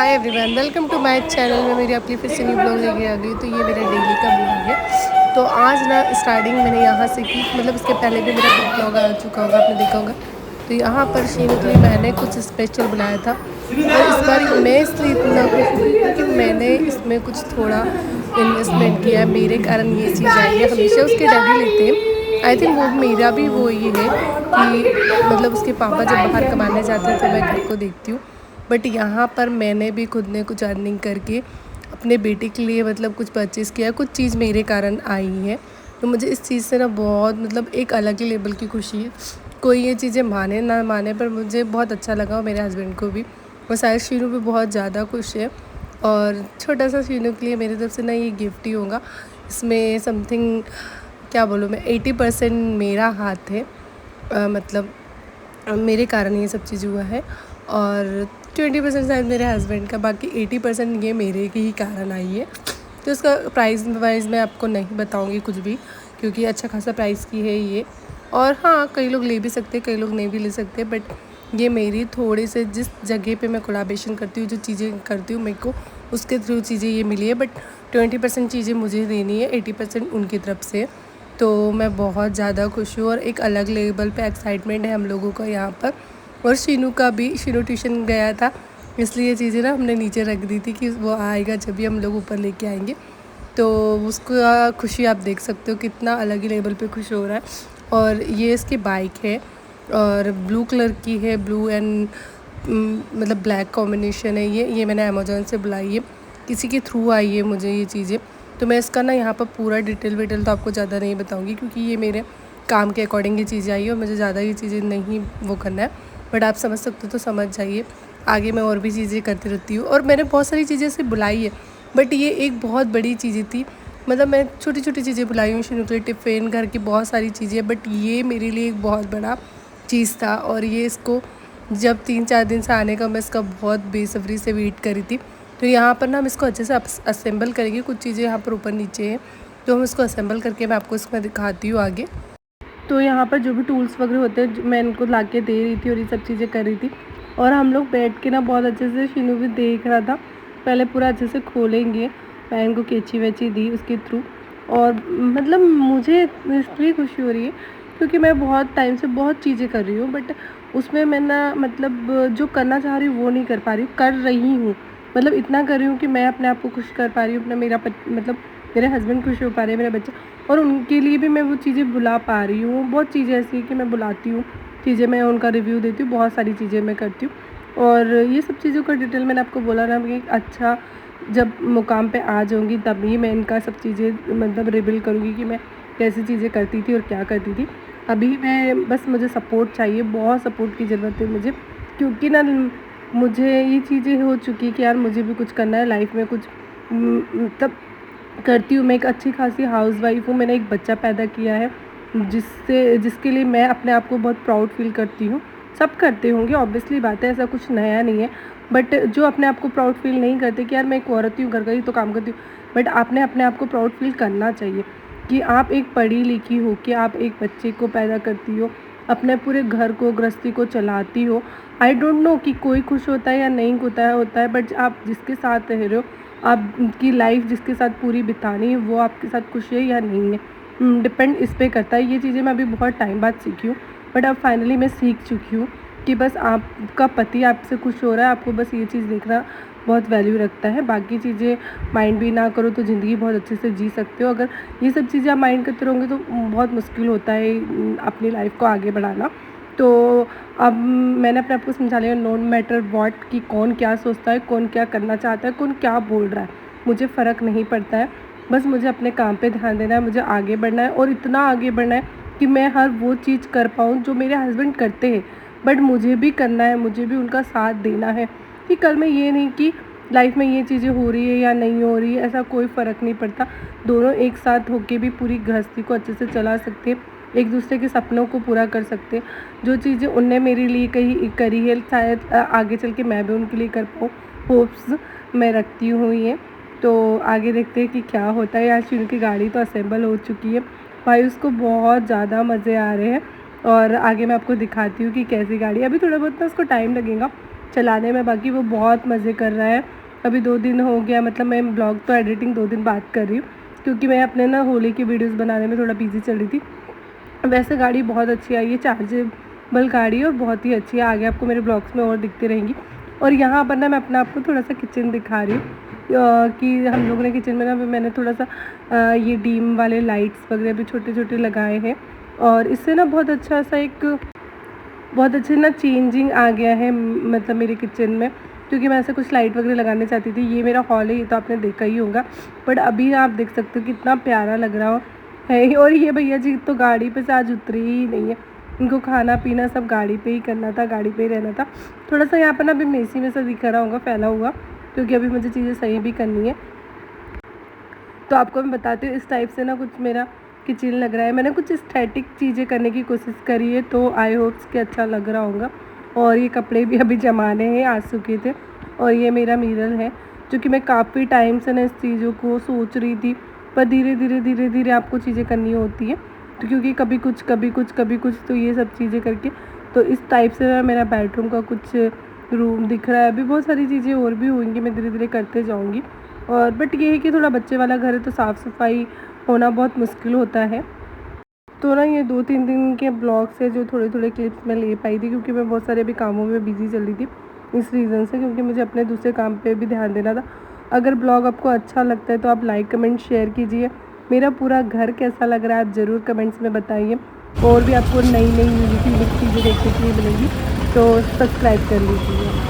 Hi everyone, welcome to my channel में मेरी आपकी फिर से न्यू ब्लॉग लेके आ गई। तो ये मेरा डेली का ब्लॉग है। तो आज ना स्टार्टिंग मैंने यहाँ से की, मतलब इसके पहले भी मेरा बिग ब्लॉग आ चुका होगा, आपने देखा होगा। तो यहाँ पर शीनू के लिए मैंने कुछ स्पेशल बनाया था, और इस बार मैं इसलिए इतना खुश हूँ क्योंकि मैंने इसमें कुछ थोड़ा इन्वेस्टमेंट किया है। मेरे कारण ये चीज़ आई है। हमेशा उसके डैडी लेते हैं, आई थिंक वो मेरा भी वो ये है कि मतलब उसके पापा जब बाहर कमाने जाते हैं तो मैं घर को देखती हूँ। बट यहाँ पर मैंने भी खुद ने कुछ अर्निंग करके अपने बेटे के लिए मतलब कुछ परचेज़ किया, कुछ चीज़ मेरे कारण आई है। तो मुझे इस चीज़ से ना बहुत मतलब एक अलग ही लेवल की खुशी है। कोई ये चीज़ें माने ना माने, पर मुझे बहुत अच्छा लगा, और मेरे हस्बैंड को भी। और शायद शीनू भी बहुत ज़्यादा खुश है। और छोटा सा शीनू के लिए मेरी तरफ से ना ये गिफ्ट ही होगा। इसमें समथिंग क्या बोलूँ मैं, 80% मेरा हाथ है। मतलब मेरे कारण ये सब चीज़ हुआ है, और 20% शायद मेरे हस्बैंड का, बाकी 80% ये मेरे के ही कारण आई है। तो इसका प्राइस वाइज मैं आपको नहीं बताऊंगी कुछ भी, क्योंकि अच्छा खासा प्राइस की है ये। और हाँ, कई लोग ले भी सकते हैं, कई लोग नहीं भी ले सकते, बट ये मेरी थोड़े से जिस जगह पे मैं कोलैबोरेशन करती हूँ, जो चीज़ें करती हूँ, मेरे को उसके थ्रू चीज़ें ये मिली है। बट 20% चीज़ें मुझे देनी है, 80% उनकी तरफ से। तो मैं बहुत ज़्यादा खुश हूँ, और एक अलग लेवल पे एक्साइटमेंट है हम लोगों का यहाँ पर। और शीनू का भी, शीनू ट्यूशन गया था, इसलिए ये चीज़ें ना हमने नीचे रख दी थी कि वो आएगा जब भी हम लोग ऊपर लेके आएंगे। तो उसका खुशी आप देख सकते हो, कितना अलग ही लेवल पे खुश हो रहा है। और ये इसकी बाइक है, और ब्लू कलर की है, ब्लू एंड मतलब ब्लैक कॉम्बिनेशन है ये मैंने अमेज़ॉन से बुलाई है, किसी के थ्रू आई है मुझे ये चीज़ें। तो मैं इसका ना यहाँ पर पूरा डिटेल विटेल तो आपको ज़्यादा नहीं बताऊँगी, क्योंकि ये मेरे काम के अकॉर्डिंग ये चीज़ें आई है, और मुझे ज़्यादा ये चीज़ें नहीं वो करना है। बट आप समझ सकते हो तो समझ जाइए। आगे मैं और भी चीज़ें करती रहती हूँ, और मैंने बहुत सारी चीज़ें से बुलाई है, बट ये एक बहुत बड़ी चीज़ें थी। मतलब मैं छोटी छोटी चीज़ें बुलाई हूँ, शुरू के लिए टिफ़िन, घर की बहुत सारी चीज़ें, बट ये मेरे लिए एक बहुत बड़ा चीज़ था। और ये इसको जब 3-4 दिन से आने का, मैं इसका बहुत बेसब्री से वेट करी थी। तो यहाँ पर ना हम इसको अच्छे से असेंबल करेंगे। कुछ चीज़ें यहाँ पर ऊपर नीचे हैं, तो हम इसको असेंबल करके मैं आपको इसमें दिखाती हूँ आगे। तो यहाँ पर जो भी टूल्स वगैरह होते हैं मैं इनको ला के दे रही थी, और ये सब चीज़ें कर रही थी। और हम लोग बैठ के ना बहुत अच्छे से, शीनू भी देख रहा था। पहले पूरा अच्छे से खोलेंगे, मैं इनको कैंची वैची दी उसके थ्रू। और मतलब मुझे इसलिए खुशी हो रही है क्योंकि मैं बहुत टाइम से बहुत चीज़ें कर रही हूँ, बट उसमें मैं ना मतलब जो करना चाह रही हूँ वो नहीं कर पा रही हूँ, कर रही हूँ। मतलब इतना कर रही हूँ कि मैं अपने आप को खुश कर पा रही हूँ, अपना मतलब मेरे हस्बैंड खुश हो पा रहे हैं, मेरे बच्चे, और उनके लिए भी मैं वो चीज़ें बुला पा रही हूँ। बहुत चीज़ें ऐसी हैं कि मैं बुलाती हूँ, चीज़ें मैं उनका रिव्यू देती हूँ, बहुत सारी चीज़ें मैं करती हूँ। और ये सब चीज़ों का डिटेल मैंने आपको बोला ना कि अच्छा, जब मुकाम पे आ जाऊँगी तभी मैं इनका सब चीज़ें मतलब रिवील करूँगी कि मैं कैसी चीज़ें करती थी और क्या करती थी। अभी मैं बस, मुझे सपोर्ट चाहिए, बहुत सपोर्ट की ज़रूरत है मुझे, क्योंकि ना मुझे ये चीज़ें हो चुकी है कि यार मुझे भी कुछ करना है लाइफ में, कुछ मतलब करती हूँ। मैं एक अच्छी खासी हाउसवाइफ हूँ, मैंने एक बच्चा पैदा किया है जिसके लिए मैं अपने आप को बहुत प्राउड फील करती हूँ। सब करते होंगे, ऑब्वियसली बात है, ऐसा कुछ नया नहीं है। बट जो अपने आप को प्राउड फील नहीं करते कि यार मैं एक औरत हूँ, घर का ही तो काम करती हूँ, बट आपने अपने आप को प्राउड फील करना चाहिए कि आप एक पढ़ी लिखी हो, कि आप एक बच्चे को पैदा करती हो, अपने पूरे घर को, गृहस्थी को चलाती हो। आई डोंट नो कि कोई खुश होता है या नहीं होता है, बट आप जिसके साथ रह रहे हो, आपकी लाइफ जिसके साथ पूरी बितानी है, वो आपके साथ खुश है या नहीं है, डिपेंड इस पे करता है। ये चीज़ें मैं अभी बहुत टाइम बाद सीखी हूँ, बट अब फाइनली मैं सीख चुकी हूँ कि बस आपका पति आपसे खुश हो रहा है, आपको बस ये चीज़ देखना बहुत वैल्यू रखता है। बाकी चीज़ें माइंड भी ना करो तो ज़िंदगी बहुत अच्छे से जी सकते हो। अगर ये सब चीज़ें आप माइंड करते रहोगे तो बहुत मुश्किल होता है अपनी लाइफ को आगे बढ़ाना। तो अब मैंने अपने आप को समझा लिया, नो मैटर व्हाट, कि कौन क्या सोचता है, कौन क्या करना चाहता है, कौन क्या बोल रहा है, मुझे फ़र्क नहीं पड़ता है। बस मुझे अपने काम पे ध्यान देना है, मुझे आगे बढ़ना है, और इतना आगे बढ़ना है कि मैं हर वो चीज़ कर पाऊँ जो मेरे हस्बैंड करते हैं, बट मुझे भी करना है, मुझे भी उनका साथ देना है। कि कल में ये नहीं कि लाइफ में ये चीज़ें हो रही है या नहीं हो रही है, ऐसा कोई फ़र्क नहीं पड़ता। दोनों एक साथ होके भी पूरी गृहस्थी को अच्छे से चला सकते हैं, एक दूसरे के सपनों को पूरा कर सकते हैं। जो चीज़ें उनने मेरे लिए करी है, शायद आगे चल के मैं भी उनके लिए कर पाऊँ, होप्स मैं रखती हूँ ये। तो आगे देखते हैं कि क्या होता है। आज उनकी गाड़ी तो असेंबल हो चुकी है, भाई उसको बहुत ज़्यादा मज़े आ रहे हैं, और आगे मैं आपको दिखाती हूँ कि कैसी गाड़ी है। अभी थोड़ा बहुत ना उसको टाइम लगेगा, चलाने में, बाकी वो बहुत मज़े कर रहा है। अभी 2 दिन हो गया, मतलब मैं ब्लॉग तो एडिटिंग 2 दिन बाद कर रही हूँ, क्योंकि मैं अपने ना होली की वीडियोस बनाने में थोड़ा बिजी चल रही थी। वैसे गाड़ी बहुत अच्छी आई है, चार्जेबल गाड़ी है और बहुत ही अच्छी है। आगे आपको मेरे ब्लॉग्स में और दिखती रहेंगी। और यहाँ पर ना मैं अपना आपको थोड़ा सा किचन दिखा रही हूँ कि हम लोगों ने किचन में ना मैंने थोड़ा सा ये डीम वाले लाइट्स वगैरह भी छोटे छोटे लगाए हैं, और इससे ना बहुत अच्छा सा एक बहुत अच्छे ना चेंजिंग आ गया है मतलब मेरे किचन में, क्योंकि मैं ऐसे कुछ लाइट वगैरह लगाने चाहती थी। ये मेरा हॉल है, ये तो आपने देखा ही होगा, बट अभी आप देख सकते हो कितना प्यारा लग रहा है। और ये भैया जी तो गाड़ी पे से आज उतरे ही नहीं है, इनको खाना पीना सब गाड़ी पे ही करना था, गाड़ी पे ही रहना था। थोड़ा सा यहाँ पर ना अभी मेसी में से दिख रहा होगा फैला हुआ, क्योंकि अभी मुझे चीज़ें सही भी करनी है। तो आपको मैं बताती हूँ, इस टाइप से ना कुछ मेरा किचन लग रहा है। मैंने कुछ एस्थेटिक चीज़ें करने की कोशिश करी है, तो आई होप्स कि अच्छा लग रहा होगा। और ये कपड़े भी अभी जमाने हैं, आ चुके थे। और ये मेरा मिरर है, जो कि मैं काफ़ी टाइम से ना इस चीज़ों को सोच रही थी, पर धीरे धीरे आपको चीज़ें करनी होती है, तो क्योंकि कभी कुछ कभी कुछ कभी कुछ, तो ये सब चीज़ें करके तो इस टाइप से मेरा बेडरूम का कुछ रूम दिख रहा है। अभी बहुत सारी चीज़ें और भी होंगी, मैं धीरे धीरे करते जाऊँगी। और बट ये है कि थोड़ा बच्चे वाला घर है, तो साफ़ सफाई होना बहुत मुश्किल होता है। तो ना ये 2-3 दिन के ब्लॉग्स है जो थोड़े क्लिप्स मैं ले पाई थी, क्योंकि मैं बहुत सारे अभी कामों में बिज़ी चल रही थी, इस रीज़न से, क्योंकि मुझे अपने दूसरे काम पे भी ध्यान देना था। अगर ब्लॉग आपको अच्छा लगता है तो आप लाइक कमेंट शेयर कीजिए। मेरा पूरा घर कैसा लग रहा है आप ज़रूर कमेंट्स में बताइए। और भी आपको नई यूनिक चीज़ें देखने के लिए मिलेंगी, तो सब्सक्राइब कर लीजिए।